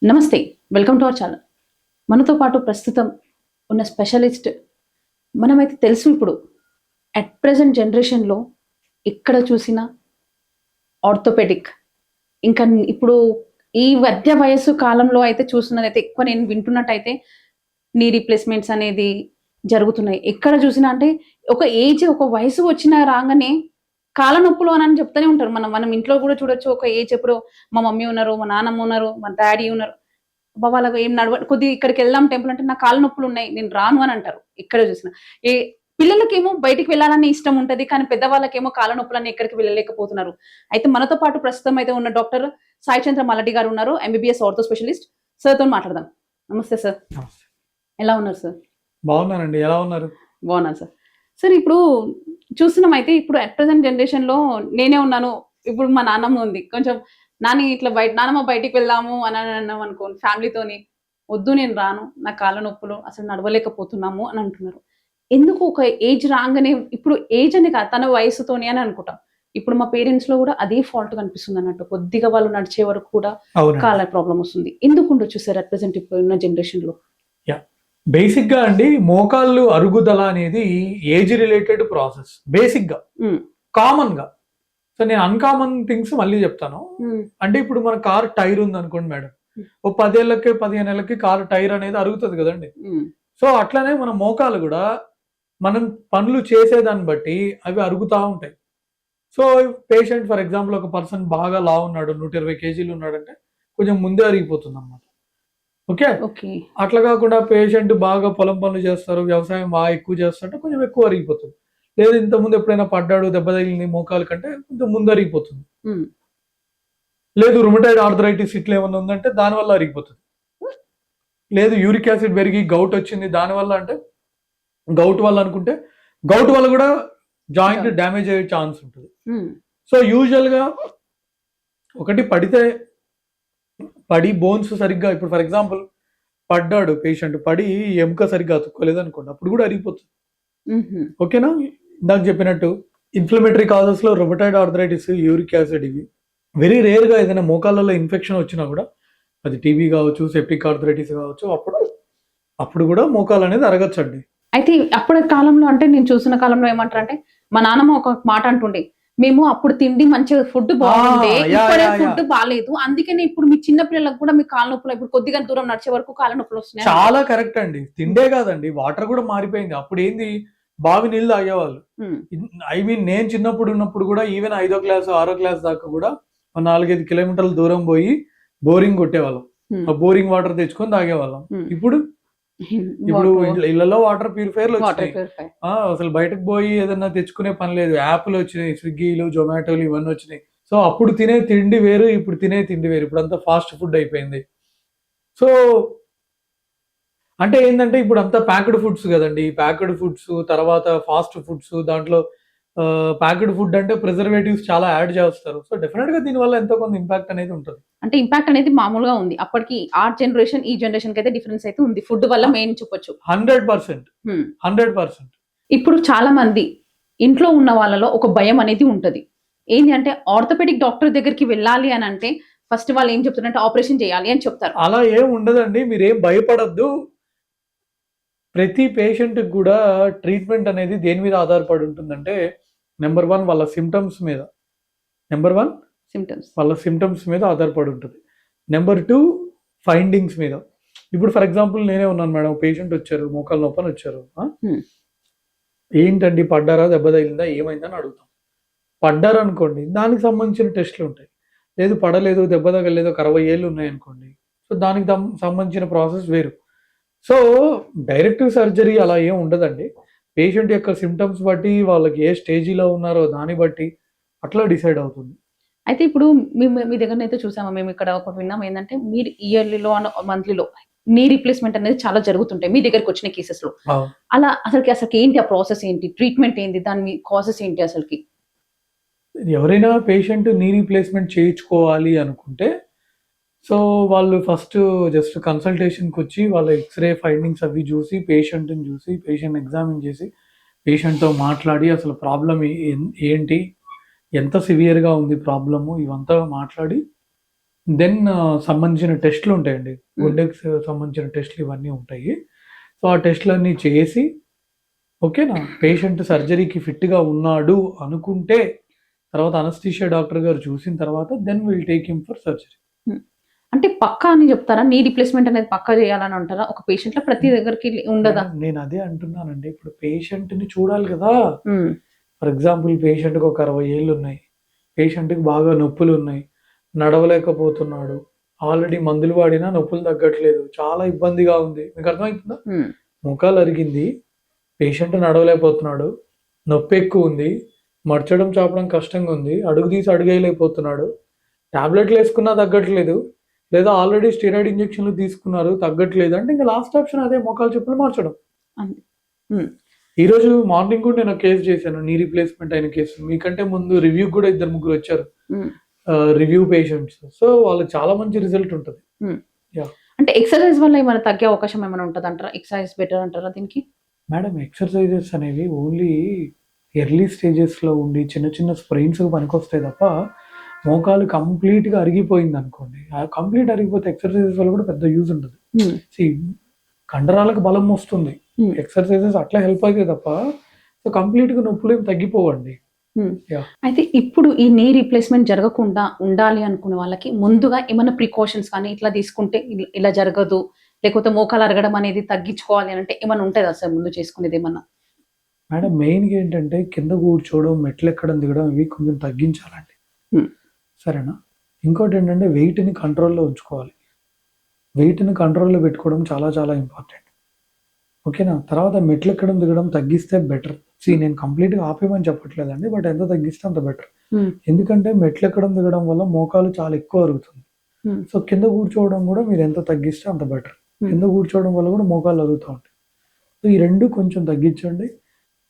నమస్తే. Welcome to our channel. మనతో పాటు ప్రస్తుతం ఉన్న స్పెషలిస్ట్ మనమైతే తెలుసు ఇప్పుడు అట్ ప్రెజెంట్ జనరేషన్‌లో ఎక్కడ చూసినా ఆర్థోపెడిక్ ఇంకా ఇప్పుడు ఈ మధ్య వయస్సు కాలంలో అయితే చూస్తున్నదైతే ఎక్కువ నేను వింటున్నట్టయితే నీ రీప్లేస్‌మెంట్స్ అనేది జరుగుతున్నాయి. ఎక్కడ చూసినా అంటే ఒక ఏజ్ ఒక వయసు వచ్చిన రాంగానే కాళ్ళ నొప్పులు అని చెప్తూనే ఉంటారు. మనం మనం ఇంట్లో కూడా చూడొచ్చు. ఒక ఏజ్ ఎప్పుడో మా మమ్మీ ఉన్నారు, మా నాన్నమ్మ ఉన్నారు, మా డ్యాడీ ఉన్నారు. అబ్బా! వాళ్ళకి ఏం కొద్దిగా ఇక్కడికెళ్దాం టెంపుల్ అంటే నాకు కాళ్ళ నొప్పులున్నాయి. నేను రాను అని అంటారు. ఎక్కడ చూసినా. ఏ పిల్లలకేమో బయటికి వెళ్ళాలని ఇష్టం ఉంటది. కానీ పెద్దవాళ్ళకేమో కాళ్ళ నొప్పులని ఎక్కడికి వెళ్ళలేకపోతున్నారు. అయితే మనతో పాటు ప్రస్తుతం అయితే ఉన్న డాక్టర్ సాయి చంద్ర మల్లటి గారు ఉన్నారు. MBBS ortho specialist. సార్‌తోని మాట్లాడదాం. నమస్తే సార్. నమస్తే. ఎలా ఉన్నారు సార్? బాగున్నానండి. ఎలా ఉన్నారు? బాగున్నాను సార్. సార్ ఇప్పుడు చూస్తున్నామైతే ఇప్పుడు అట్ ప్రెజెంట్ జనరేషన్‌లో నేనే ఉన్నాను. ఇప్పుడు మా నాన్నమ్మ ఉంది. కొంచెం నాని ఇట్లా నానమ్మ బయటికి వెళ్దాము అని అన్నాం అనుకోండి ఫ్యామిలీతోని. వద్దు నేను రాను. నాకు కాళ్ళ నొప్పులు అసలు నడవలేకపోతున్నాము అని అంటున్నారు. ఎందుకు ఒక ఏజ్ రాంగానే ఇప్పుడు ఏజ్ అని కాదు తన వయస్సుతోని అని అనుకుంటాం. ఇప్పుడు మా పేరెంట్స్‌లో కూడా అదే ఫాల్ట్ కనిపిస్తుంది అన్నట్టు. కొద్దిగా వాళ్ళు నడిచే వరకు కూడా అవునండి. కాళ్ళ ప్రాబ్లమ్ వస్తుంది. ఎందుకు ఉండొచ్చు సార్ అట్ ప్రెజెంట్ ఇప్పుడున్న జనరేషన్‌లో? యాహ్! బేసిక్‌గా అండి మోకాళ్ళు అరుగుదల అనేది ఏజ్ రిలేటెడ్ ప్రాసెస్. బేసిక్‌గా. హ్మ్. కామన్‌గా. సో నేను అన్‌కామన్ థింగ్స్ మళ్ళీ చెప్తాను. హ్మ్. అంటే ఇప్పుడు మన కార్ టైర్ ఉందనుకోండి మేడం. హ్మ్. ఓ 10 ఏళ్ళకి, 15 ఏళ్ళకి కార్ టైర్ అనేది అరుగుతది కదండీ! హ్మ్. సో అట్లనే మన మోకాళ్ళు గూడా మనం పనులు చేసేదాన్ని బట్టి అవి అరుగుతా ఉంటాయి. సో పేషెంట్ ఫర్ ఎగ్జాంపుల్ ఒక పర్సన్ బాగా లావు ఉన్నాడు. 120 కేజీలు ఉన్నాడంటే కొంచెం ముందే అరిగిపోతుందన్నమాట. ఓకే. ఓకే. అట్లా కాకుండా పేషెంట్ బాగా పొలం పనులు చేస్తారు. వ్యవసాయం బాగా ఎక్కువ చేస్తుంటే కొంచెం ఎక్కువ అరిగిపోతుంది. లేదు ఇంతకుముందు ఎప్పుడైనా పడ్డాడు, దెబ్బ తగిలింది మోకాలు కంటే కొంచెం ముందు అరిగిపోతుంది. హ్మ్. లేదు రుమటాయిడ్ ఆర్థరైటిస్ ఇట్లా ఏమన్నా ఉందంటే దానివల్ల అరిగిపోతుంది. లేదు యూరిక్ యాసిడ్ పెరిగి గౌట్ వచ్చింది దానివల్ల అంటే గౌట్ వల్ల అనుకుంటే గౌట్ వల్ల కూడా జాయింట్ డ్యామేజ్ అయ్యే ఛాన్స్ ఉంటుంది. హ్మ్. సో యూజువల్‌గా ఒకటి పడి బోన్స్ సరిగ్గా ఇప్పుడు ఫర్ ఎగ్జాంపుల్ పడ్డాడు పేషెంట్ పడి ఎముక సరిగ్గా అతుక్కోలేదు అనుకోండి అప్పుడు కూడా అరిగిపోతుంది. హుహు. ఓకేనా? ఇందాక చెప్పినట్టు ఇన్ఫ్లమేటరీ కాజెస్‌లో రుమటాయిడ్ ఆర్థరైటిస్, యూరిక్ యాసిడ్ ఇవి వెరీ రేర్‌గా ఏదైనా మోకాళ్ళలో ఇన్ఫెక్షన్ వచ్చినా కూడా అది టీబీ కావచ్చు, సెప్టిక్ ఆర్థరైటిస్ కావచ్చు అప్పుడు కూడా మోకాలు అనేది అరగొచ్చండి. అయితే అప్పటి కాలంలో అంటే నేను చూసిన కాలంలో ఏమంటారంటే, మా నాన్నమ్మ ఒక మాట అంటుండే. మేము అప్పుడు తిండి మంచిగా ఫుడ్ బాగుండే. ఇప్పుడే ఫుడ్ బాలేదు. అందుకనే ఇప్పుడు మీ చిన్న పిల్లలకు కూడా మీ కాళ్ళ నొప్పులు ఇప్పుడు కొద్దిగా దూరం నడిచే వరకు కాళ్ళ నొప్పులు వస్తున్నాయి. చాలా కరెక్ట్ అండి. తిండే కాదండి వాటర్ కూడా మారిపోయింది. అప్పుడేంది బావి నీళ్ళు తాగేవాళ్ళు. ఐ మీన్ నేను చిన్నప్పుడు ఉన్నప్పుడు కూడా ఈవెన్ 5వ క్లాస్, 6వ క్లాస్ దాకా కూడా 4, 5 కిలోమీటర్ల దూరం పోయి బోరింగ్ కొట్టేవాళ్ళం. ఆ బోరింగ్ వాటర్ తెచ్చుకొని తాగేవాళ్ళం. ఇప్పుడు ఇళ్లలో వాటర్ ప్యూరిఫైయర్లు వచ్చినాయి. అసలు బయటకు పోయి ఏదన్నా తెచ్చుకునే పని లేదు. యాప్లు వచ్చినాయి, స్విగ్గీలు, జొమాటోలు ఇవన్నీ వచ్చినాయి. సో అప్పుడు తినే తిండి వేరు, ఇప్పుడు తినే తిండి వేరు. ఇప్పుడంతా ఫాస్ట్ ఫుడ్ అయిపోయింది. సో అంటే ఏందంటే ఇప్పుడంతా ప్యాక్డ్ ఫుడ్స్ గదండీ! ప్యాక్డ్ ఫుడ్స్ తర్వాత ఫాస్ట్ ఫుడ్స్ దాంట్లో ప్యాక్డ్ ఫుడ్ అంటే ప్రిజర్వేటివ్స్ చాలా యాడ్ చేస్తారు. సో డెఫినిట్‌గా దీనివల్ల ఎంతో కొంత ఇంపాక్ట్ అనేది ఉంటది. అంటే ఇంపాక్ట్ అనేది మామూలుగా ఉంది. అప్పటికి ఆ జనరేషన్, ఈ జనరేషన్‌కి అయితే డిఫరెన్స్ అయితే ఉంది. ఫుడ్ వల్ల మెయిన్ చెప్పొచ్చు. 100%. 100%. ఇప్పుడు చాలా మంది ఇంట్లో ఉన్న వాళ్ళలో ఒక భయం అనేది ఉంటది. ఏంది అంటే ఆర్థోపెడిక్ డాక్టర్ దగ్గరికి వెళ్ళాలి అని అంటే ఫస్ట్ వాళ్ళు ఏం చెప్తారంటే ఆపరేషన్ చేయాలి అని చెప్తారు. అలా ఏం ఉండదండి. మీరేం భయపడొద్దు. ప్రతి పేషెంట్‌కి గూడా ట్రీట్మెంట్ అనేది దేని మీద ఆధారపడి ఉంటుందంటే నంబర్ 1 వాళ్ళ సింప్టమ్స్ మీద. నంబర్ 1 వాళ్ళ సింప్టమ్స్ మీద ఆధారపడి ఉంటది. నంబర్ 2 ఫైండింగ్స్ మీద. ఇప్పుడు ఫర్ ఎగ్జాంపుల్ నేనే ఉన్నాను మేడం. పేషెంట్ వచ్చారు. మోకాలు నొప్పని వచ్చారు. ఏంటండి పడ్డారా? దెబ్బ తగిలిందా? ఏమైందని అడుగుతాం. పడ్డారనుకోండి దానికి సంబంధించిన టెస్ట్‌లు ఉంటాయి. లేదు పడలేదు, దెబ్బ తగలలేదు, ఒక 60 ఏళ్ళు ఉన్నాయనుకోండి. సో దానికి సంబంధించిన ప్రాసెస్ వేరు. సో డైరెక్ట్ సర్జరీ అలా ఏం ఉండదండి. పేషెంట్ యొక్క సింప్టమ్స్ బట్టి వాళ్ళకి ఏ స్టేజ్‌లో ఉన్నారో దాన్ని బట్టి అట్లా డిసైడ్ అవుతుంది. అయితే ఇప్పుడు మీ దగ్గరనైతే చూసాము. మేము ఇక్కడ ఒకటి విన్నాం ఏందంటే మీరు ఇయర్లీలో మంత్లీలో నీ రీప్లేస్‌మెంట్ అనేది చాలా జరుగుతుంటాయి. మీ దగ్గరికి వచ్చిన కేసెస్‌లో. అలా అసలుకి ఏంటి ఆ ప్రాసెస్ ఏంటి? ట్రీట్మెంట్ ఏంటి? దాని కాజెస్ ఏంటి అసలుకి? ఎవరైనా పేషెంట్ నీ రీప్లేస్‌మెంట్ చేయించుకోవాలి అనుకుంటే సో వాళ్ళు ఫస్ట్ జస్ట్ కన్సల్టేషన్‌కొచ్చి వాళ్ళ ఎక్స్‌రే ఫైండింగ్స్ అవి చూసి, పేషెంట్‌ని చూసి, పేషెంట్‌ని ఎగ్జామిన్ చేసి, పేషెంట్‌తో మాట్లాడి అసలు ప్రాబ్లమ్ ఏంటి? ఎంత సివియర్‌గా ఉంది ప్రాబ్లము? ఇవంతా మాట్లాడి దెన్ సంబంధించిన టెస్టులు ఉంటాయండి. గుండెకి సంబంధించిన టెస్టులు ఇవన్నీ ఉంటాయి. సో, ఆ టెస్టులన్నీ చేసి ఓకేనా? పేషెంట్ సర్జరీకి ఫిట్‌గా ఉన్నాడు అనుకుంటే, తర్వాత అనస్థీషియా డాక్టర్ గారు చూసిన తర్వాత then will take him for surgery. అంటే పక్కా అని చెప్తారా? నీ రిప్లేస్‌మెంట్ అనేది పక్కా చేయాలని అంటారా? ఒక పేషెంట్‌లో ప్రతి దగ్గరికి ఉండదా? మేడం నేను అదే అంటున్నానండి. ఇప్పుడు పేషెంట్‌ని చూడాలి కదా! హ్మ్. ఫర్ ఎగ్జాంపుల్ పేషెంట్‌కి ఒక 60 ఏళ్లున్నాయి. పేషెంట్‌కి బాగా నొప్పులున్నాయి. నడవలేకపోతున్నాడు. ఆల్రెడీ మందులు వాడినా నొప్పులు తగ్గట్లేదు. చాలా ఇబ్బందిగా ఉంది. మీకు అర్థమవుతుందా? హ్మ్. మోకాలు అరిగింది. పేషెంట్ నడవలేకపోతున్నాడు. నొప్పెక్కువుంది. మడచడం, చాపడం కష్టంగా ఉంది. అడుగు తీసి అడుగేయలేకపోతున్నాడు. టాబ్లెట్‌లేసుకున్నా తగ్గట్లేదు. లేదా ఆల్రెడీ స్టెరాయిడ్ ఇంజెక్షన్‌లు తీసుకున్నారు తగ్గట్లేదు. అంటే ఇంక లాస్ట్ ఆప్షన్ అదే మోకాలు చెప్పులు మార్చడం. అంతే. హ్మ్. ఈరోజు మార్నింగ్ కూడా నేను ఒక కేస్ చేశాను. నీ రీప్లేస్‌మెంట్ అయిన కేసు. మీకంటే ముందు రివ్యూకి కూడా ఇద్దరు ముగ్గురు వచ్చారు. హ్మ్. Review patients. సో, వాళ్ళకి చాలా మంచి రిజల్ట్ ఉంటది. హ్మ్. యాహ్! అంటే ఎక్సర్‌సైజ్ వల్ల ఏమైనా తగ్గే అవకాశం ఏమైనా ఉంటదంటారా? ఎక్సర్‌సైజ్ బెటర్ అంటారా దీనికి? మేడం ఎక్సర్‌సైజెస్ అనేవి ఓన్లీ ఎర్లీ స్టేజెస్‌లో ఉండి చిన్న చిన్న స్ప్రెయిన్స్‌కి పనికొస్తాయి తప్ప, మోకాలు కంప్లీట్‌గా అరిగిపోయిందనుకోండి. ఆ కంప్లీట్ అరిగిపోతే ఎక్సర్‌సైజెస్ వల్ల కూడా పెద్ద యూజ్ ఉండదు. హ్మ్. సీ కండరాలకు బలం వస్తుంది. హ్మ్. ఎక్సర్‌సైజెస్ అట్లా హెల్ప్ అయితాయి తప్ప, సో కంప్లీట్‌గా నొప్పులేమి తగ్గిపోవండి. హ్మ్. యాహ్! అయితే ఇప్పుడు ఈ నీ రీప్లేస్‌మెంట్ జరగకుండా ఉండాలి అనుకునే వాళ్ళకి ముందుగా ఏమన్నా ప్రికాషన్స్ కానీ ఇట్లా తీసుకుంటే ఇలా జరగదు. లేకపోతే మోకాలు అరగడం అనేది తగ్గించుకోవాలి అనంటే ఏమన్నా ఉంటదా సార్ ముందు చేసుకునేదేమన్నా? మేడం మెయిన్‌గా ఏంటంటే కింద కూర్చోవడం, మెట్లెక్కడం, దిగడం ఇవి కొంచెం తగ్గించాలండి. హ్మ్. సరేనా? ఇంకోటేంటంటే వెయిట్‌ని కంట్రోల్‌లో ఉంచుకోవాలి. వెయిట్‌ని కంట్రోల్‌లో పెట్టుకోవడం చాలా చాలా ఇంపార్టెంట్. ఓకేనా? తర్వాత మెట్లెక్కడం, దిగడం తగ్గిస్తే బెటర్. నేను కంప్లీట్‌గా ఆపేయమని చెప్పట్లేదండి. బట్ ఎంత తగ్గిస్తే అంత బెటర్. హ్మ్. ఎందుకంటే మెట్లెక్కడం, దిగడం వల్ల మోకాలు చాలా ఎక్కువ అరుగుతుంది. హ్మ్. సో, కింద కూర్చోవడం కూడా మీరు ఎంత తగ్గిస్తే అంత బెటర్. హ్మ్. కింద కూర్చోవడం వల్ల కూడా మోకాళ్ళు అరుగుతా ఉంటాయి. సో, ఈ 2 కొంచెం తగ్గించండి.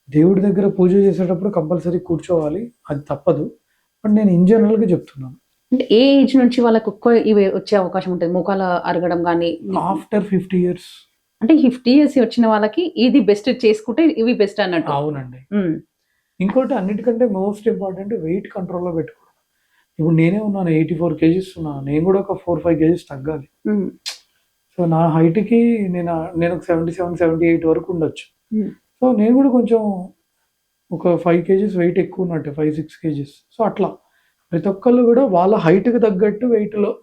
దేవుడి దగ్గర పూజ చేసేటప్పుడు కంపల్సరీ కూర్చోవాలి. అది తప్పదు. బట్ నేను ఇన్ జనరల్‌గా చెప్తున్నాను. అంటే ఏ ఏజ్ నుంచి వాళ్ళకి ఎక్కువ ఇవి వచ్చే అవకాశం ఉంటది? మోకాల అరగడం గాని, ఆఫ్టర్ 50 ఇయర్స్. అంటే 50 ఇయర్స్ వచ్చిన వాళ్ళకి ఇది బెస్ట్ చేసుకుంటే ఇవి బెస్ట్ అన్నట్టు. అవునండి. హ్మ్. ఇంకోటి అన్నిటికంటే మోస్ట్ ఇంపార్టెంట్ వెయిట్ కంట్రోల్‌లో పెట్టుకోవడం. ఇప్పుడు నేనే ఉన్నాను 84 కేజీస్ ఉన్నాను. నేను కూడా ఒక 4, 5 కేజీస్ తగ్గాలి. హ్మ్. సో, నా హైట్‌కి నేను ఒక 77, 78 వరకు ఉండొచ్చు. హ్మ్. సో, నేను కూడా కొంచెం ఒక 5 కేజీస్ వెయిట్ ఎక్కువ ఉన్నట్టే. 5, 6 కేజీస్. సో, అట్లా ప్రతి ఒక్కళ్ళు కూడా వాళ్ళ హైట్‌కి తగ్గట్టు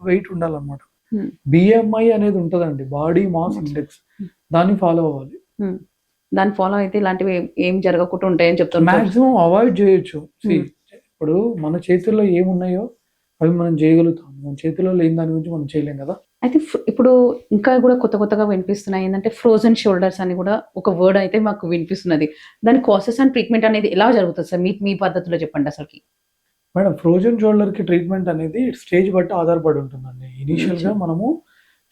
వెయిట్ ఉండాలన్నమాట. హ్మ్. బీఎంఐ అనేది ఉంటదండి. Body mass index. దాన్ని ఫాలో అవ్వాలి. హ్మ్. దాన్ని ఫాలో అయితే ఇలాంటివి ఏం జరగకుండా ఉంటాయని చెప్తుంటారు. మాక్సిమం అవాయిడ్ చేయొచ్చు. హ్మ్. ఇప్పుడు మన చేతుల్లో ఏమున్నాయో అవి మనం చేయగలుగుతాం. మన చేతుల్లో లేని దాని గురించి మనం చేయలేం కదా! అయితే ఇప్పుడు ఇంకా గూడా కొత్త కొత్తగా వినిపిస్తున్నాయి. ఏందంటే ఫ్రోజన్ షోల్డర్స్ అని గూడా ఒక వర్డ్ అయితే మాకు వినిపిస్తున్నది. దాని కాసెస్ అండ్ ట్రీట్మెంట్ అనేది ఎలా జరుగుతది సార్? మీ పద్ధతిలో చెప్పండి అసలకి. మేడం ఫ్రోజన్ షోల్డర్‌కి ట్రీట్మెంట్ అనేది స్టేజ్ బట్టి ఆధారపడి ఉంటుందండి. ఇనీషియల్‌గా మనము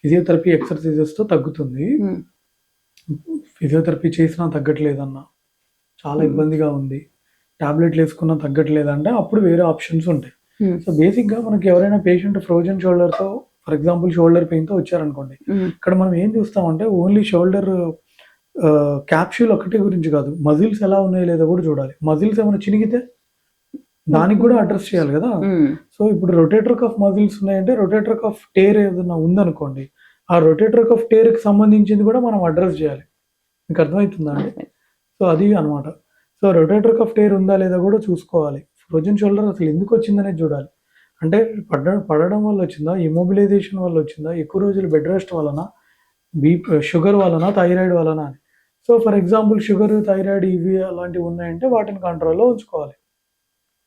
ఫిజియోథెరపీ ఎక్సర్‌సైజెస్‌తో తగ్గుతుంది. హ్మ్. ఫిజియోథెరపీ చేసినా తగ్గట్లేదన్నా, చాలా హ్మ్. ఇబ్బందిగా ఉంది. టాబ్లెట్‌లేసుకున్నా తగ్గట్లేదంటే అప్పుడు వేరే ఆప్షన్స్ ఉంటాయి. హ్మ్. సో, బేసిక్‌గా మనకి ఎవరైనా పేషెంట్ ఫ్రోజన్ షోల్డర్‌తో ఫర్ ఎగ్జాంపుల్ షోల్డర్ పెయిన్‌తో వచ్చారనుకోండి. హ్మ్. ఇక్కడ మనం ఏం చూస్తామంటే ఓన్లీ షోల్డర్ క్యాప్సూల్ ఒక్కటి గురించి కాదు. మజిల్స్ ఎలా ఉన్నాయో లేదో కూడా చూడాలి. మజిల్స్ ఏమైనా చినిగితే దానికి కూడా అడ్రెస్ చేయాలి కదా! హ్మ్. సో, ఇప్పుడు రొటేటర్ కఫ్ మజిల్స్ ఉన్నాయంటే రొటేటర్ కఫ్ టేర్ ఏదన్నా ఉందనుకోండి. ఆ రొటేటర్ కఫ్ టేర్‌కి సంబంధించింది కూడా మనం అడ్రెస్ చేయాలి. మీకు అర్థమవుతుందా అండి? సో, అది అన్నమాట. సో, రొటేటర్ కఫ్ టేర్ ఉందా లేదా కూడా చూసుకోవాలి. ఫ్రోజన్ షోల్డర్ అసలు ఎందుకొచ్చిందనేది చూడాలి. అంటే పడడం వల్ల వచ్చిందా? ఇమ్మొబిలైజేషన్ వల్ల వచ్చిందా? ఎక్కువ రోజులు బెడ్ రెస్ట్ వలన? షుగర్ వలన? థైరాయిడ్ వలన అని. So, for example sugar, thyroid ఇవి అలాంటివి ఉన్నాయంటే వాటిని కంట్రోల్‌లో ఉంచుకోవాలి.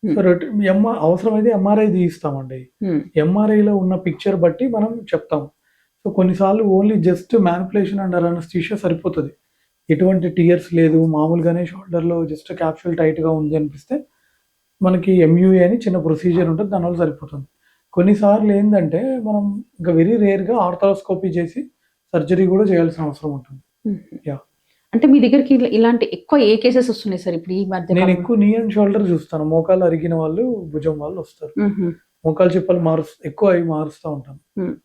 సో, హ్మ్. అవసరమైతే ఎంఆర్ఐ తీయిస్తామండి. హ్మ్. ఎంఆర్ఐలో ఉన్న పిక్చర్ బట్టి మనం చెప్తాం. సో, కొన్నిసార్లు only just manipulation under anaesthesia సరిపోతది. ఎటువంటి టియర్స్ లేదు. మామూలుగానే షోల్డర్‌లో జస్ట్ క్యాప్సూల్ టైట్‌గా ఉంది అనిపిస్తే, మనకి ఎంయూఏ అని చిన్న ప్రొసీజర్ ఉంటది. దానివల్ల సరిపోతుంది. కొన్నిసార్లు ఏందంటే, మనం ఇంకా వెరీ రేర్‌గా ఆర్థోస్కోపీ చేసి సర్జరీ గూడా చేయాల్సిన అవసరం ఉంటుంది. హుహు. యాహ్! అంటే మీ దగ్గరికి ఇలాంటి ఎక్కువ ఏ కేసెస్ వస్తున్నాయి సార్ ఇప్పుడు ఈ మధ్య నేను కాలంలో? ఎక్కువ నీ అండ్ షోల్డర్ చూస్తాను. మోకాళ్ళు అరిగిన వాళ్ళు, భుజం వాళ్ళు వస్తారు. హుహు. మోకాలు చిప్పలు ఎక్కువ అవి మారుస్తా ఉంటాను. హ్మ్.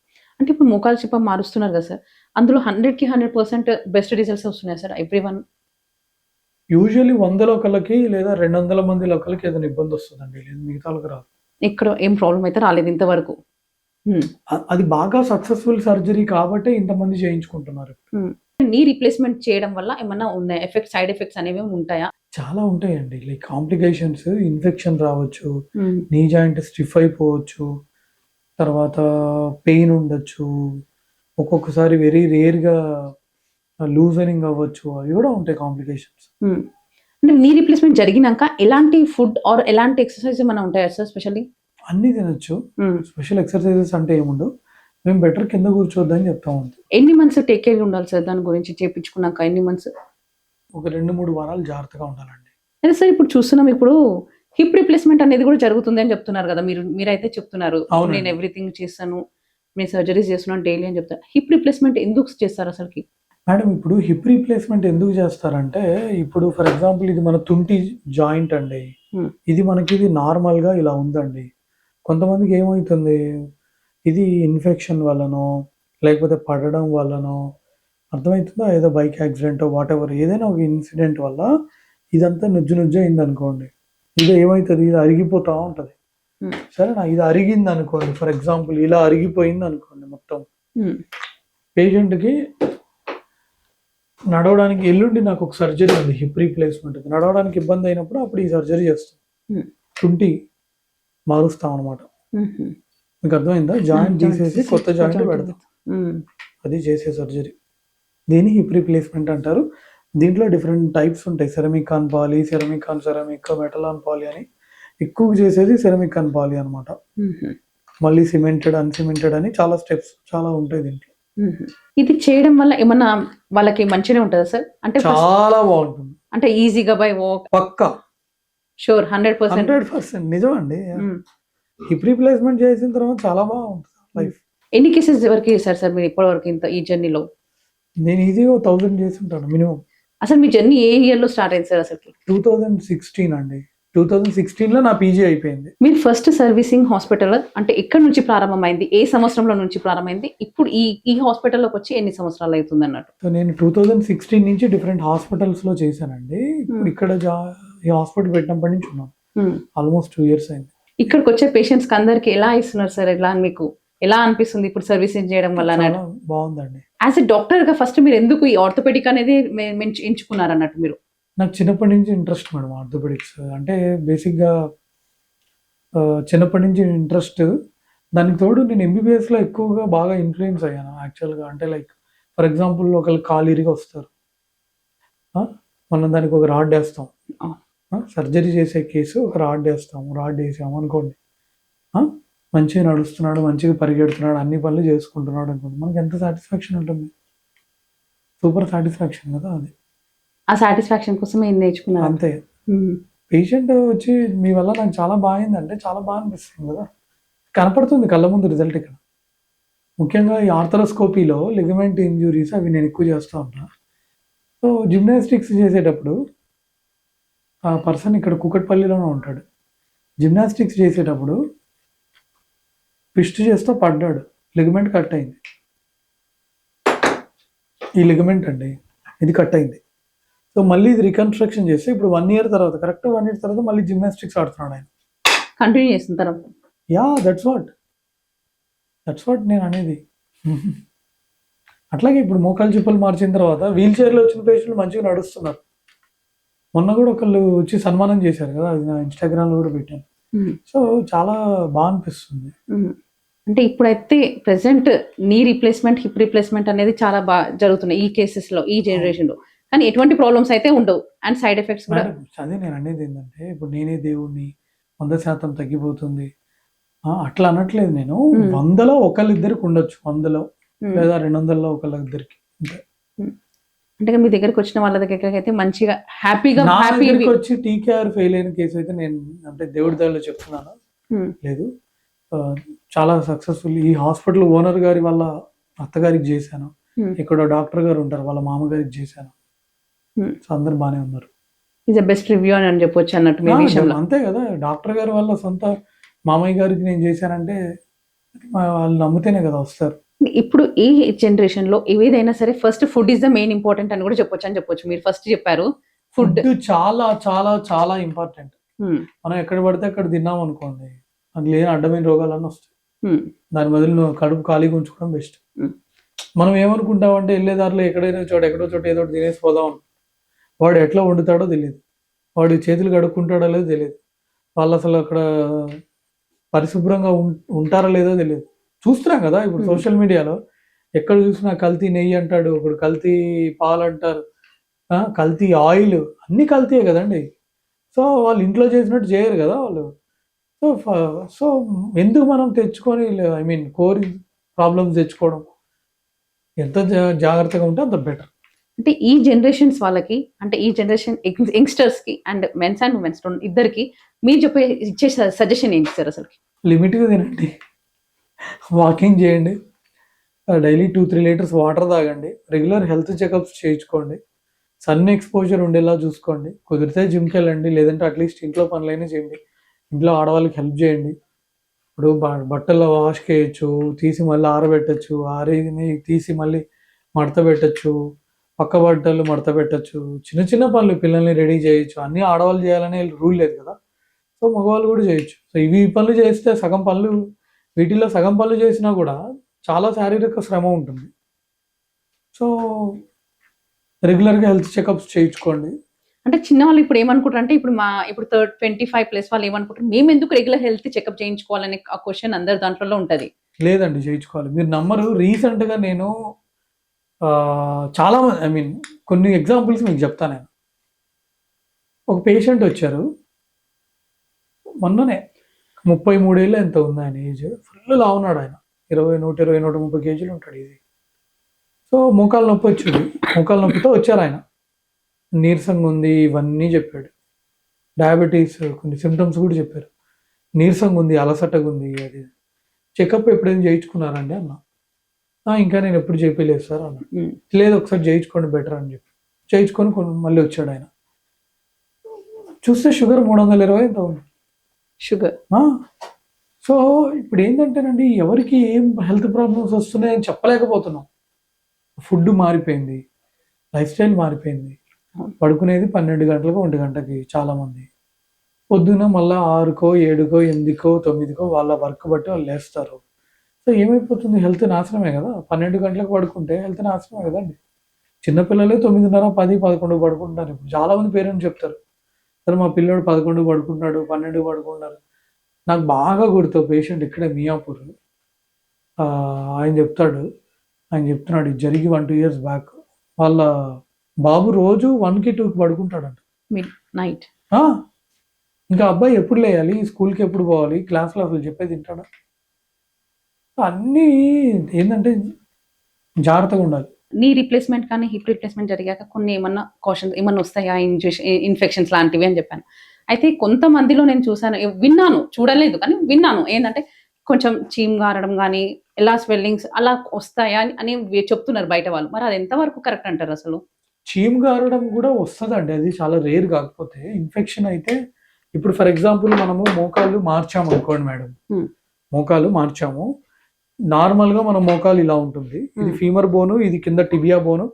అంటే ఇప్పుడు మోకాలు చిప్ప మారుస్తున్నారు గదా సార్! అందులో 100కి 100% బెస్ట్ రిజల్ట్స్ వస్తున్నాయా సార్? ఎవ్రీవన్ యూజువల్లీ 100లో ఒకళ్ళకి లేదా 200 మందిలో ఒకళ్ళకి ఏదైనా ఇబ్బందొస్తదండి. లేదు మిగతా వాళ్ళకి రాదు. ఎక్కడ ఏం ప్రాబ్లమ్ అయితే రాలేదు ఇంతవరకు. అది బాగా సక్సెస్ఫుల్ సర్జరీ కాబట్టి ఇంతమంది చేయించుకుంటున్నారు. నీ రీప్లేస్మెంట్ చేయడం వల్ల ఏమన్నా ఉన్నాయి ఎఫెక్ట్స్, సైడ్ ఎఫెక్ట్స్ అనేవి ఉంటాయా? చాలా ఉంటాయండి. లైక్ కాంప్లికేషన్స్, ఇన్ఫెక్షన్ రావచ్చు, నీ జాయింట్ స్టిఫ్ అయిపోవచ్చు, తర్వాత పెయిన్ ఉండొచ్చు, ఒక్కొక్కసారి వెరీ రేర్‌గా లూజనింగ్ అవ్వచ్చు. అవి కూడా ఉంటాయి కాంప్లికేషన్స్. అంటే నీ రీప్లేస్మెంట్ జరిగినాక ఎలాంటి ఫుడ్ ఆర్ ఎలాంటి ఎక్సర్సైజ్ ఏమైనా ఉంటాయా సార్ స్పెషల్లీ? అన్నీ తినొచ్చు. స్పెషల్ ఎక్సర్‌సైజెస్ అంటే ఏముండవు. మేము బెటర్ కింద కూర్చోవద్దని చెప్తాం అంతే. ఎన్ని మంత్స్ టేక్ కేర్ ఉండాలి సార్ దాని గురించి చేపించుకున్నాక ఎన్ని మంత్స్? ఒక 2, 3 వారాలు జాగ్రత్తగా ఉండాలండి. అదే సార్ ఇప్పుడు చూస్తున్నాం ఇప్పుడు హిప్ రీప్లేస్మెంట్ అనేది కూడా జరుగుతుంది అని చెప్తున్నారు కదా మీరైతే చెప్తున్నారు. అవునండి. నేను ఎవ్రీథింగ్ చేస్తాను, నేను సర్జరీస్ చేస్తున్నాను డైలీ అని చెప్తారు. హిప్ రీప్లేస్మెంట్ ఎందుకు చేస్తారు అసలుకి? మేడం ఇప్పుడు హిప్ రీప్లేస్మెంట్ ఎందుకు చేస్తారంటే, ఇప్పుడు ఫర్ ఎగ్జాంపుల్ ఇది మన తుంటి జాయింట్ అండి. ఇది మనకి ఇది నార్మల్‌గా ఇలా ఉందండి. కొంతమందికి ఏమవుతుంది, ఇది ఇన్ఫెక్షన్ వల్లనో, లేకపోతే పడడం వల్లనో, అర్థమవుతుందా? ఏదో బైక్ యాక్సిడెంటో వాటెవర్ ఏదైనా ఒక ఇన్సిడెంట్ వల్ల ఇదంతా నుజ్జు అయిందనుకోండి. ఇది ఏమైతది, ఇది అరిగిపోతా ఉంటది. సరేనా? ఇది అరిగిందనుకోండి, ఫర్ ఎగ్జాంపుల్ ఇలా అరిగిపోయిందనుకోండి మొత్తం. పేషెంట్‌కి నడవడానికి ఎల్లుండి నాకు ఒక సర్జరీ ఉంది హిప్ రీప్లేస్మెంట్. నడవడానికి ఇబ్బంది అయినప్పుడు అప్పుడు ఈ సర్జరీ చేస్తాం. తుంటి మారుస్తాం అనమాట. మీకు అర్థమైందా? జాయింట్ తీసేసి కొత్త జాయింట్ పెడతాం. అది చేసే సర్జరీ. దీన్ని హిప్ రీప్లేస్మెంట్ అంటారు. దీంట్లో డిఫరెంట్ టైప్స్ ఉంటాయి. Ceramic on poly, ceramic on ceramic, metal on poly అని. ఎక్కువ చేసేది సెరమిక్ ఆన్ పాలీ అనమాట. మళ్ళీ సిమెంటెడ్, అన్సిమెంటెడ్ అని చాలా స్టెప్స్ చాలా ఉంటాయి దీంట్లో. ఇది చేయడం వల్ల ఏమన్నా వాళ్ళకి మంచిగా ఉంటుందా సార్? అంటే చాలా బాగుంటుంది. అంటే ఈజీగా బై వాక్ పక్కా షూర్ 100%. 100% నిజం అండి. హిప్ రీప్లేస్మెంట్ చేసిన తర్వాత చాలా బాగుంటుంది లైఫ్. ఎన్ని కేసెస్ వరకు చేశారు సార్ మీరు ఇప్పటి వరకు ఇంత ఈ జర్నీలో? నేను ఈజీగా 1000 చేసి ఉంటాను మినిమం. అసలు మీ జర్నీ ఏ ఇయర్ లో స్టార్ట్ అయింది సార్ అసలు? 2016 అండి. 2016 లో నా పీజీ అయిపోయింది. మీరు ఫస్ట్ సర్వీసింగ్ హాస్పిటల్ అంటే ఎక్కడి నుంచి ప్రారంభమైంది, ఏ సంవత్సరంలో నుంచి ప్రారంభమైంది, ఇప్పుడు ఈ హాస్పిటల్లోకి వచ్చి ఎన్ని సంవత్సరాలు అవుతుంది అన్నట్టు? సో నేను 2016 నుంచి డిఫరెంట్ హాస్పిటల్స్ లో చేశానండి. ఇప్పుడు ఇక్కడ ఈ హాస్పిటల్ పెట్టినప్పటి నుంచి ఉన్నాను. ఆల్మోస్ట్ 2 years అయింది. ఇక్కడికి వచ్చే పేషెంట్స్ కి అందరికి ఎలా ఇస్తున్నారు సార్? మీకు ఎలా అనిపిస్తుంది ఇప్పుడు సర్వీసింగ్ చేయడం వల్ల? చాలా బాగుందండి. యాజ్ ఎ డాక్టర్ గా ఫస్ట్ మీరు ఎందుకు ఈ ఆర్థోపెడిక్ అనేది ఎంచుకున్నారు అన్నట్టు? మీరు నాకు చిన్నప్పటి నుంచి ఇంట్రెస్ట్ మేడం ఆర్థోపెడిక్స్ అంటే. బేసిక్గా చిన్నప్పటి నుంచి ఇంట్రెస్ట్. దానికి తోడు నేను ఎంబీబీఎస్లో ఎక్కువగా బాగా ఇన్ఫ్లుయెన్స్ అయ్యాను యాక్చువల్గా. అంటే లైక్ ఫర్ ఎగ్జాంపుల్ ఒకళ్ళు కాలు ఇరిగి వస్తారు, మనం దానికి ఒక రాడ్ వేస్తాం. సర్జరీ చేసే కేసు ఒక రాడ్ వేస్తాము. రాడ్ వేసాము అనుకోండి, మంచిగా నడుస్తున్నాడు, మంచిగా పరిగెడుతున్నాడు, అన్ని పనులు చేసుకుంటున్నాడు అనుకోండి, మనకి ఎంత సాటిస్ఫాక్షన్ ఉంటుంది. సూపర్ సాటిస్ఫాక్షన్ కదా అది. ఆ సాటిస్ఫాక్షన్ కోసం ఏం నేర్చుకున్నారు అంతే. పేషెంట్ వచ్చి మీ వల్ల నాకు చాలా బాగుందంటే చాలా బాగా అనిపిస్తుంది కదా, కనపడుతుంది కళ్ళ ముందు రిజల్ట్. ఇక్కడ ముఖ్యంగా ఈ ఆర్థరోస్కోపీలో లిగమెంట్ ఇంజురీస్ అవి నేను ఎక్కువ చేస్తూ ఉంటాను. సో జిమ్నాస్టిక్స్ చేసేటప్పుడు ఆ పర్సన్ ఇక్కడ కుకట్పల్లిలోనే ఉంటాడు. జిమ్నాస్టిక్స్ చేసేటప్పుడు ట్విస్ట్ చేస్తూ పడ్డాడు, లిగమెంట్ కట్ అయింది. ఈ లిగమెంట్ అండి ఇది కట్ అయింది. సో మళ్ళీ ఇది రికన్స్ట్రక్షన్ చేస్తే ఇప్పుడు 1 year తర్వాత, కరెక్ట్ 1 year తర్వాత మళ్ళీ జిమ్నాస్టిక్స్ ఆడుతున్నాడు ఆయన. కంటిన్యూ చేసిన తర్వాత యా దట్స్ వాట్ నేను అనేది. అట్లాగే ఇప్పుడు మోకాలు చిప్పలు మార్చిన తర్వాత వీల్ చైర్లో వచ్చిన పేషెంట్లు మంచిగా నడుస్తున్నారు. మొన్న కూడా ఒకళ్ళు వచ్చి సన్మానం చేశారు కదా, అది నా ఇన్స్టాగ్రామ్లో కూడా పెట్టాను. సో చాలా బాగా అనిపిస్తుంది. అంటే ఇప్పుడైతే present knee replacement, hip replacement అనేది చాలా బాగా జరుగుతున్నాయి ఈ కేసెస్లో, ఈ జనరేషన్లో. కానీ ఎటువంటి ప్రాబ్లమ్స్ అయితే ఉండవు అండ్ సైడ్ ఎఫెక్ట్స్ కూడా. అదే నేను అనేది ఏంటంటే, ఇప్పుడు నేనే దేవుడిని 100% తగ్గిపోతుంది అట్లా అనట్లేదు నేను. 100లో ఒకళ్ళిద్దరికి ఉండొచ్చు, 100లో లేదా 200లో ఒకళ్ళిద్దరికి. అంటే మీ దగ్గరికి వచ్చిన వాళ్ళ దగ్గరికి అయితే మంచిగా హ్యాపీగా వచ్చి టీకేఆర్ ఫెయిల్ అయిన కేసు అయితే నేను అంటే దేవుడి దయలో చెప్తున్నాను లేదు, చాలా సక్సెస్ఫుల్. ఈ హాస్పిటల్ ఓనర్ గారి వాళ్ళ అత్తగారికి చేశాను, ఇక్కడ డాక్టర్ గారు ఉంటారు వాళ్ళ మామగారికి చేశాను. సో అందరు బాగానే ఉన్నారు. ఈజ్ బెస్ట్ రివ్యూ అని చెప్పొచ్చు అన్నట్టు మీ విషయంలో. అంతే కదా, డాక్టర్ గారు వాళ్ళ సొంత మామయ్య గారికి నేను చేశానంటే వాళ్ళు నమ్మితేనే కదా వస్తారు. ఇప్పుడు ఈ జనరేషన్ లో ఏదైనా సరే first food is the main important అని కూడా చెప్పొచ్చు. మీరు ఫస్ట్ చెప్పారు ఫుడ్ చాలా చాలా చాలా ఇంపార్టెంట్. మనం ఎక్కడ పడితే అక్కడ తిన్నాం అనుకోండి, అది లేని అడ్డమైన రోగాలన్నీ వస్తాయి. దాని బదులు నువ్వు కడుపు ఖాళీగా ఉంచుకోవడం బెస్ట్. మనం ఏమనుకుంటామంటే వెళ్ళేదారిలో ఎక్కడో చోట ఏదో ఒకటి తినేసి పోదాం అనుకుంటాం. వాడు ఎట్లా వండుతాడో తెలియదు, వాడు చేతులు కడుక్కుంటాడో లేదో తెలియదు, వాళ్ళు అసలు అక్కడ పరిశుభ్రంగా ఉంటారో లేదో తెలియదు. చూస్తున్నాం కదా ఇప్పుడు సోషల్ మీడియాలో, ఎక్కడ చూసినా కల్తీ నెయ్యి అంటాడు, ఒకడు కల్తీ పాలు అంటారు, కల్తీ ఆయిల్, అన్ని కల్తీయే కదండి. సో వాళ్ళు ఇంట్లో చేసినట్టు చేయరు కదా వాళ్ళు. సో ఎందుకు మనం తెచ్చుకొని ఐ మీన్ కోరి ప్రాబ్లమ్స్ తెచ్చుకోవడం? ఎంత జాగ్రత్తగా ఉంటే అంత బెటర్. అంటే ఈ జనరేషన్స్ వాళ్ళకి, అంటే ఈ జనరేషన్ యంగ్స్టర్స్ కి అండ్ మెన్స్ అండ్ ఉమెన్స్ ఇద్దరికి మీరు ఇచ్చే సజెషన్ ఏంటి సార్? అసలు లిమిట్గా తినండి, వాకింగ్ చేయండి, డైలీ 2-3 లీటర్స్ వాటర్ తాగండి, రెగ్యులర్ హెల్త్ చెకప్స్ చేయించుకోండి, సన్ ఎక్స్పోజర్ ఉండేలా చూసుకోండి, కుదిరితే జిమ్కి వెళ్ళండి, లేదంటే అట్లీస్ట్ ఇంట్లో పనులైనా చేయండి, ఇంట్లో ఆడవాళ్ళకి హెల్ప్ చేయండి. ఇప్పుడు బట్టల్లో వాష్ చేయొచ్చు, తీసి మళ్ళీ ఆరబెట్టచ్చు, తీసి మళ్ళీ మడత పెట్టచ్చు, పక్క బట్టలు మడత పెట్టచ్చు, చిన్న చిన్న పనులు, పిల్లల్ని రెడీ చేయొచ్చు, అన్నీ ఆడవాళ్ళు చేయాలనే రూల్ లేదు కదా. సో మగవాళ్ళు కూడా చేయొచ్చు. సో ఇవి పనులు చేస్తే వీటిలో సగం పనులు చేసినా కూడా చాలా శారీరక శ్రమ ఉంటుంది. సో రెగ్యులర్గా హెల్త్ చెకప్స్ చేయించుకోండి. అంటే చిన్న వాళ్ళు ఇప్పుడు ఏమనుకుంటారు అంటే, ఇప్పుడు 25+ వాళ్ళు ఏమనుకుంటారు, మేము ఎందుకు రెగ్యులర్ హెల్త్ చెకప్ చేయించుకోవాలనే ఆ క్వశ్చన్ అందరి దాంట్లో ఉంటది. లేదండి, చేయించుకోవాలి. మీరు నమ్మరు, రీసెంట్గా నేను చాలా ఐ మీన్ కొన్ని ఎగ్జాంపుల్స్ మీకు చెప్తాను. నేను ఒక పేషెంట్ వచ్చారు మొన్ననే, 33 ఏళ్ళు ఎంత ఉంది ఆయన ఏజ్, ఫుల్ లా ఉన్నాడు ఆయన, 120-130 కేజీలు ఉంటాడు ఇది. సో మోకాలు నొప్పి వచ్చింది, మోకాలు నొప్పితో వచ్చారు ఆయన, నీరసంగా ఉంది ఇవన్నీ చెప్పాడు, డయాబెటీస్ కొన్ని సిమ్టమ్స్ కూడా చెప్పారు, నీరసంగా ఉంది, అలసటగా ఉంది, అది చెకప్ ఎప్పుడైనా చేయించుకున్నారండి అన్న. ఇంకా నేను ఎప్పుడు చేయించలేదు సార్ అన్న. లేదు ఒకసారి చేయించుకోండి బెటర్ అని చెప్పి చేయించుకొని మళ్ళీ వచ్చాడు ఆయన. చూస్తే షుగర్ 320 ఎంత ఉంది షుగర్. సో ఇప్పుడు ఏంటంటేనండి, ఎవరికి ఏం హెల్త్ ప్రాబ్లమ్స్ వస్తున్నాయని చెప్పలేకపోతున్నాం. ఫుడ్ మారిపోయింది, లైఫ్ స్టైల్ మారిపోయింది, పడుకునేది 12 గంటలకు 1 గంటకి చాలామంది, పొద్దున్న మళ్ళీ 6కో 7కో 8కో 9కో వాళ్ళ వర్క్ బట్టి వాళ్ళు లేస్తారు. సో ఏమైపోతుంది, హెల్త్ నాశనమే కదా. 12 గంటలకు పడుకుంటే హెల్త్ నాశనమే కదండి. చిన్నపిల్లలే 9:30, 10, 11 పడుకుంటున్నారు. ఇప్పుడు చాలామంది పేరెంట్స్ చెప్తారు, సరే మా పిల్లోడు 11 పడుకుంటున్నాడు, 12 పడుకుంటున్నారు. నాకు బాగా గుర్తు పేషెంట్ ఇక్కడే మియాపూర్, ఆయన చెప్తున్నాడు ఇది జరిగి 1-2 years బ్యాక్. వాళ్ళ బాబు రోజు 1కి 2కి పడుకుంటాడంట మిడ్ నైట్. ఇంకా అబ్బాయి ఎప్పుడు లేయాలి, స్కూల్కి ఎప్పుడు పోవాలి, క్లాస్లో అసలు చెప్పేది వింటాడా? అన్నీ ఏంటంటే జాగ్రత్తగా ఉండాలి. నీ రీప్లేస్మెంట్ కానీ హిప్ రీప్లేస్మెంట్ జరిగాక కొన్ని ఏమన్నా కాషన్స్ ఏమన్నా వస్తాయా, ఇన్ఫెక్షన్స్ లాంటివి అని చెప్పాను. అయితే కొంతమందిలో నేను చూసాను, విన్నాను, చూడలేదు కానీ విన్నాను, ఏంటంటే కొంచెం చీమ్ గారడం కానీ ఎలా స్వెల్లింగ్స్ అలా వస్తాయా అని చెప్తున్నారు బయట వాళ్ళు. మరి అది ఎంతవరకు కరెక్ట్ అంటారు అసలు? చీమ్ గారడం కూడా వస్తుందండి, అది చాలా రేర్. కాకపోతే ఇన్ఫెక్షన్ అయితే ఇప్పుడు ఫర్ ఎగ్జాంపుల్ మనము మోకాళ్ళు మార్చాము అనుకోండి మేడం, మోకాలు మార్చాము, నార్మల్గా మన మోకాలు ఇలా ఉంటుంది, ఇది ఫీమర్ బోను, ఇది కింద టిబియా బోను,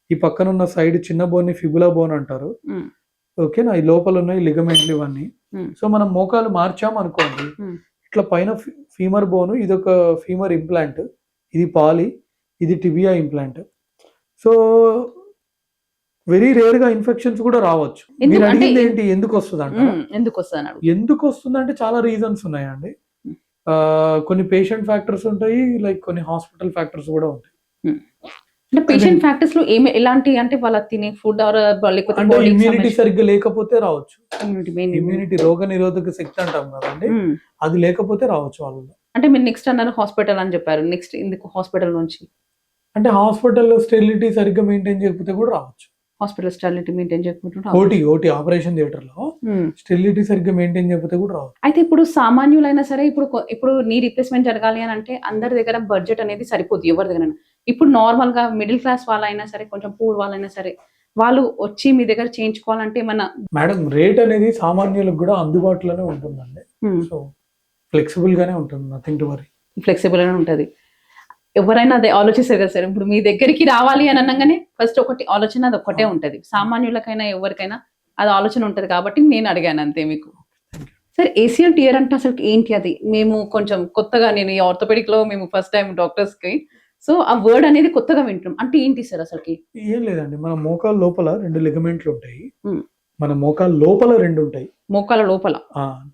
ఈ పక్కన ఉన్న సైడ్ చిన్న బోన్ ఫిబులా బోన్ అంటారు. ఓకేనా, ఈ లోపల ఉన్నాయి లిగమెంట్లు ఇవన్నీ. సో మనం మోకాలు మార్చాము అనుకోండి, ఇట్లా పైన ఫీమర్ బోను, ఇది ఒక ఫీమర్ ఇంప్లాంట్, ఇది పాలి, ఇది tibia implant. So very rare గా ఇన్ఫెక్షన్స్ కూడా రావచ్చు. మీరు అడిగింది ఏంటి, ఎందుకు వస్తుంది అంటే, ఎందుకు వస్తుంది అంటే చాలా రీజన్స్ ఉన్నాయండి. కొన్ని పేషెంట్ ఫ్యాక్టర్స్ ఉంటాయి, లైక్ కొన్ని హాస్పిటల్ ఫ్యాక్టర్స్ కూడా ఉంటాయి. అంటే పేషెంట్ ఫ్యాక్టర్స్ లో ఎలాంటి అంటే వాళ్ళ తినే ఫుడ్ అంటే ఇమ్యూనిటీ సరిగ్గా లేకపోతే రావచ్చు. ఇమ్యూనిటీ, రోగ నిరోధక శక్తి అంటాం కదండి, అది లేకపోతే రావచ్చు వాళ్ళలో. అంటే మీరు నెక్స్ట్ అన్నారు హాస్పిటల్ అని చెప్పారు, నెక్స్ట్ ఎందుకు హాస్పిటల్ నుంచి అంటే హాస్పిటల్లో స్టెరిలిటీ సరిగ్గా మెయింటైన్ చేయకపోతే కూడా రావచ్చు. హాస్పిటల్ స్టెరిలిటీ మెయింటైన్ చేయకపోతే, ఓటీ ఆపరేషన్ థియేటర్ లో స్టెరిలిటీ సరిగ్గా మెయింటైన్ చేయకపోతే కూడా రావచ్చు. అయితే ఇప్పుడు సామాన్యులైనా సరే, ఇప్పుడు నీ రీప్లేస్మెంట్ జరగాలి అని అంటే అందరి దగ్గర బడ్జెట్ అనేది సరిపోద్ది ఎవరి దగ్గర. ఇప్పుడు నార్మల్ గా మిడిల్ క్లాస్ వాళ్ళైనా సరే, కొంచెం పూర్ వాళ్ళైనా సరే, వాళ్ళు వచ్చి మీ దగ్గర చేయించుకోవాలంటే మన మేడం రేట్ అనేది సామాన్యులకు కూడా అందుబాటులోనే ఉంటుందండి. సో ఫ్లెక్సిబుల్ గానే ఉంటుంది, నథింగ్ టు వరీ. ఫ్లెక్సిబుల్ గానే ఉంటుంది. ఎవరైనా అదే ఆలోచిస్తారు కదా సార్, ఇప్పుడు మీ దగ్గరికి రావాలి అని అనగానే ఫస్ట్ ఒకటి ఆలోచన అది ఒక్కటే ఉంటుంది. సామాన్యులకైనా ఎవరికైనా అది ఆలోచన ఉంటుంది కాబట్టి నేను అడిగాను అంతే మీకు. సార్ ఏసీఎల్ టియర్ అంటే అసలు ఏంటి అది? మేము కొంచెం కొత్తగా, నేను ఈ ఆర్థోపెడిక్ లో మేము ఫస్ట్ టైం డాక్టర్స్ కి, సో ఆ వర్డ్ అనేది కొత్తగా వింటున్నాం. అంటే ఏంటి సార్ అసలుకి? ఏం లేదండి, మన మోకాలు లోపల 2 లిగమెంట్లు ఉంటాయి. ఉమ్. మన మోకాలు లోపల 2 ఉంటాయి. మోకాల లోపల.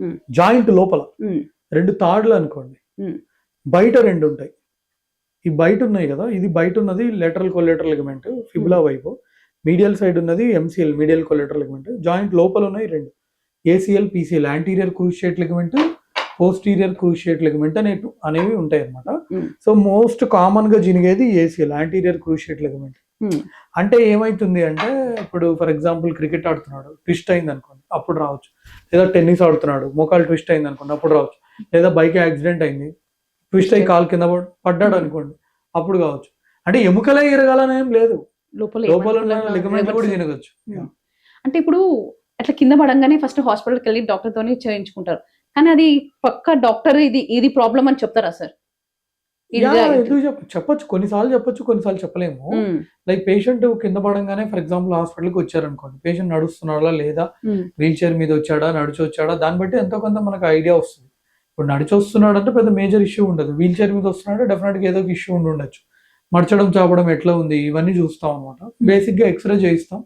ఉమ్. జాయింట్ లోపల ఉమ్. 2 తాడులు అనుకోండి. ఉమ్. బయట 2 ఉంటాయి. ఈ బయట ఉన్నాయి కదా, ఇది బయట ఉన్నది లేటరల్ కొలేటరల్ లిగమెంట్ ఫిబులా వైపు, మీడియల్ సైడ్ ఉన్నది MCL medial collateral ligament, joint లోపల ఉన్నాయి 2 ACL PCL anterior cruciate ligament, posterior cruciate ligament అనేవి ఉంటాయి అన్నమాట. సో మోస్ట్ కామన్ గా జినిగేది ఏసీఎల్ యాంటీరియర్ క్రూషియేట్ లిగమెంట్. అంటే ఏమైతుంది అంటే, ఇప్పుడు ఫర్ ఎగ్జాంపుల్ క్రికెట్ ఆడుతున్నాడు, ట్విస్ట్ అయింది అనుకోండి, అప్పుడు రావచ్చు. లేదా టెన్నిస్ ఆడుతున్నాడు, మోకాలు ట్విస్ట్ అయింది అనుకోండి, అప్పుడు రావచ్చు. లేదా బైక్ యాక్సిడెంట్ అయింది, ట్విస్ట్ అయ్యి కాలు కింద పడ్డాడు అనుకోండి, అప్పుడు కావచ్చు. అంటే ఎముకలే ఇరగాలని ఏం లేదు, లోపల ఉన్న లిగమెంట్ కూడా తినగచ్చు. అంటే ఇప్పుడు అట్లా కింద పడంగానే ఫస్ట్ హాస్పిటల్కి వెళ్ళి డాక్టర్ తోని చేయించుకుంటారు, కానీ అది పక్క డాక్టర్ ఇది ప్రాబ్లం అని చెప్తారా సార్? ఎందుకు చెప్పొచ్చు, కొన్నిసార్లు చెప్పొచ్చు, కొన్నిసార్లు చెప్పలేము. లైక్ పేషెంట్ కింద పడంగానే ఫర్ ఎగ్జాంపుల్ హాస్పిటల్కి వచ్చారనుకోండి, పేషెంట్ నడుస్తున్నాడా లేదా, వీల్ చైర్ మీద వచ్చాడా, నడిచి వచ్చాడా, దాన్ని బట్టి ఎంతో కొంత మనకు ఐడియా వస్తుంది. ఇప్పుడు నడిచి వస్తున్నాడు అంటే పెద్ద మేజర్ ఇష్యూ ఉండదు, వీల్ చైర్ మీద వస్తున్నాడు డెఫినెట్గా ఏదో ఒక ఇష్యూ ఉండొచ్చు. మడచడం చాపడం ఎట్లా ఉంది ఇవన్నీ చూస్తాం అనమాట. బేసిక్ గా ఎక్స్రే చేయిస్తాం,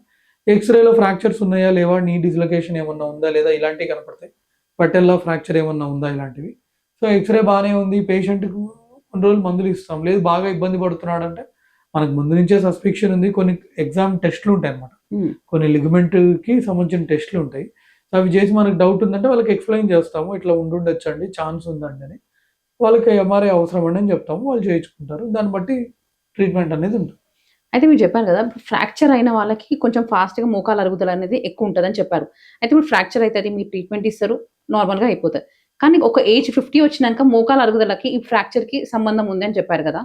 ఎక్స్రేలో ఫ్రాక్చర్స్ ఉన్నాయా లేవా, నీ డిస్లొకేషన్ ఏమన్నా ఉందా లేదా, ఇలాంటివి కనపడతాయి. పట్టెల్లో ఫ్రాక్చర్ ఏమన్నా ఉందా, ఇలాంటివి. సో ఎక్స్రే బాగానే ఉంది, పేషెంట్కి కొన్ని రోజులు మందులు ఇస్తాం. లేదు బాగా ఇబ్బంది పడుతున్నాడు అంటే మనకు ముందు నుంచే సస్పెక్షన్ ఉంది, కొన్ని ఎగ్జామ్ టెస్ట్లు ఉంటాయి అనమాట, కొన్ని లిగమెంట్ కి సంబంధించిన టెస్ట్లు ఉంటాయి. సో అవి చేసి మనకు డౌట్ ఉందంటే వాళ్ళకి ఎక్స్ప్లెయిన్ చేస్తాము, ఇట్లా ఉండుండొచ్చు అండి, ఛాన్స్ ఉందండి అని. వాళ్ళకి ఎంఆర్ఐ అవసరం అండి అని చెప్తాము, వాళ్ళు చేయించుకుంటారు, దాన్ని బట్టి ట్రీట్మెంట్ అనేది ఉంటుంది. అయితే మీరు చెప్పారు కదా, ఫ్రాక్చర్ అయిన వాళ్ళకి కొంచెం ఫాస్ట్గా మోకాలు అరుగుదల అనేది ఎక్కువ ఉంటుందని చెప్పారు. అయితే ఇప్పుడు ఫ్రాక్చర్ అవుతుంది, మీరు ట్రీట్మెంట్ ఇస్తారు, నార్మల్గా అయిపోతుంది. కానీ ఒక ఏజ్ 50 వచ్చినాక మోకాలు అరుగుదలకి ఈ ఫ్రాక్చర్కి సంబంధం ఉంది అని చెప్పారు కదా,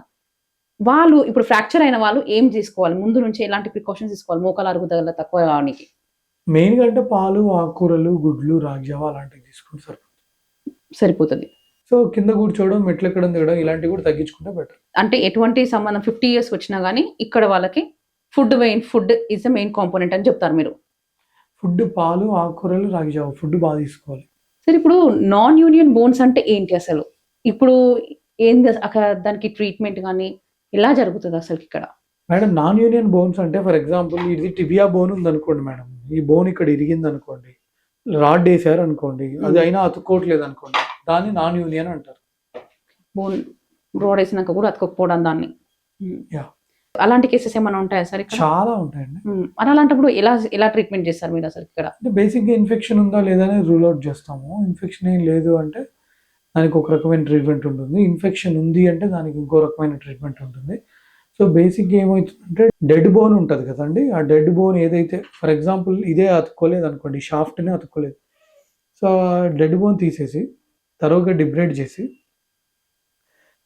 వాళ్ళు ఇప్పుడు ఫ్రాక్చర్ అయిన వాళ్ళు ఏం తీసుకోవాలి, ముందు నుంచి ఎలాంటి ప్రికాషన్స్ తీసుకోవాలి మోకాలు అరుగుదల తక్కువ రావడానికి? మెయిన్గా అంటే పాలు, ఆకుకూరలు, గుడ్లు, రాగ్జావ అలాంటివి తీసుకుంటే సరిపోతుంది. సో కింద కూర్చోవడం, మెట్లు ఎక్కడం, దిగడం ఇలాంటివి కూడా తగ్గించుకుంటే బెటర్. అంటే ఎటువంటి సంబంధం 50 years వచ్చినా కానీ ఇక్కడ వాళ్ళకి food is the main component అని చెప్తారు మీరు. ఫుడ్ పాలు, ఆకుకూరలు, రాగిజావ ఫుడ్ బాగా తీసుకోవాలి. సరే, ఇప్పుడు నాన్ యూనియన్ బోన్స్ అంటే ఏంటి అసలు? ఇప్పుడు ఏంది దానికి ట్రీట్మెంట్ కానీ ఎలా జరుగుతుంది అసలు ఇక్కడ? మేడం నాన్ యూనియన్ బోన్స్ అంటే ఫర్ ఎగ్జాంపుల్ ఇది టిబియా బోన్ ఉంది అనుకోండి మేడం, ఈ బోన్ ఇక్కడ ఇరిగింది అనుకోండి, రాడ్ వేసారు అనుకోండి, అది అయినా అతుక్కోవట్లేదు అనుకోండి, దాన్ని నాన్ యూనియన్ అంటారు. బోన్ రోడ్ వేసినాక కూడా అతుక్కోకపోవడం దాన్ని. అలాంటి కేసెస్ ఏమైనా ఉంటాయా సార్? చాలా ఉంటాయండి. మరి అలాంటప్పుడు ఎలా ట్రీట్మెంట్ చేస్తారు మీరు అసలు ఇక్కడ? అంటే బేసిక్ గా ఇన్ఫెక్షన్ ఉందా లేదా అని రూల్ అవుట్ చేస్తాము. ఇన్ఫెక్షన్ ఏం లేదు అంటే దానికి ఒక రకమైన ట్రీట్మెంట్ ఉంటుంది, ఇన్ఫెక్షన్ ఉంది అంటే దానికి ఇంకో రకమైన ట్రీట్మెంట్ ఉంటుంది. సో బేసిక్ గా ఏమవుతుందంటే డెడ్ బోన్ ఉంటుంది కదండి, ఆ డెడ్ బోన్ ఏదైతే ఫర్ ఎగ్జాంపుల్ ఇదే అతుక్కోలేదు అనుకోండి, షాఫ్ట్నే అతుక్కోలేదు, సో డెడ్ బోన్ తీసేసి తరువుగా డిబ్రేట్ చేసి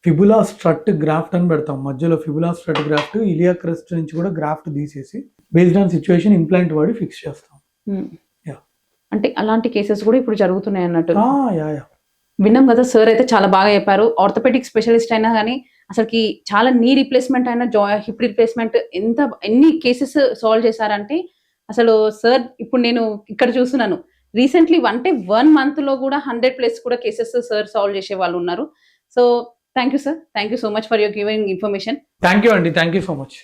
ఫిబులా స్ట్రట్ గ్రాఫ్ట్ అని పెడతాం, మధ్యలో ఫిబులా స్ట్రట్ గ్రాఫ్ట్, ఇలియా క్రెస్ట్ నుంచి కూడా గ్రాఫ్ట్ తీసేసి బేస్డ్ ఆన్ సిచ్యువేషన్ ఇంప్లాంట్ వాడి ఫిక్స్ చేస్తాం. అంటే అలాంటి కేసెస్ కూడా ఇప్పుడు జరుగుతున్నాయి అన్నట్టు. యా విన్నాం కదా సార్, అయితే చాలా బాగా చెప్పారు. ఆర్థోపెడిక్ స్పెషలిస్ట్ అయినా కానీ అసలుకి చాలా నీ రీప్లేస్మెంట్ అయినా, హిప్ రీప్లేస్మెంట్ ఎన్ని కేసెస్ సాల్వ్ చేశారంటే అసలు సార్, ఇప్పుడు నేను ఇక్కడ చూస్తున్నాను రీసెంట్లీ అంటే 1 month లో కూడా 100+ కూడా కేసెస్ సార్ సాల్వ్ చేసే వాళ్ళు ఉన్నారు. So thank you sir, thank you so much for your giving information. Thank you అండి, థ్యాంక్ యూ సో మచ్.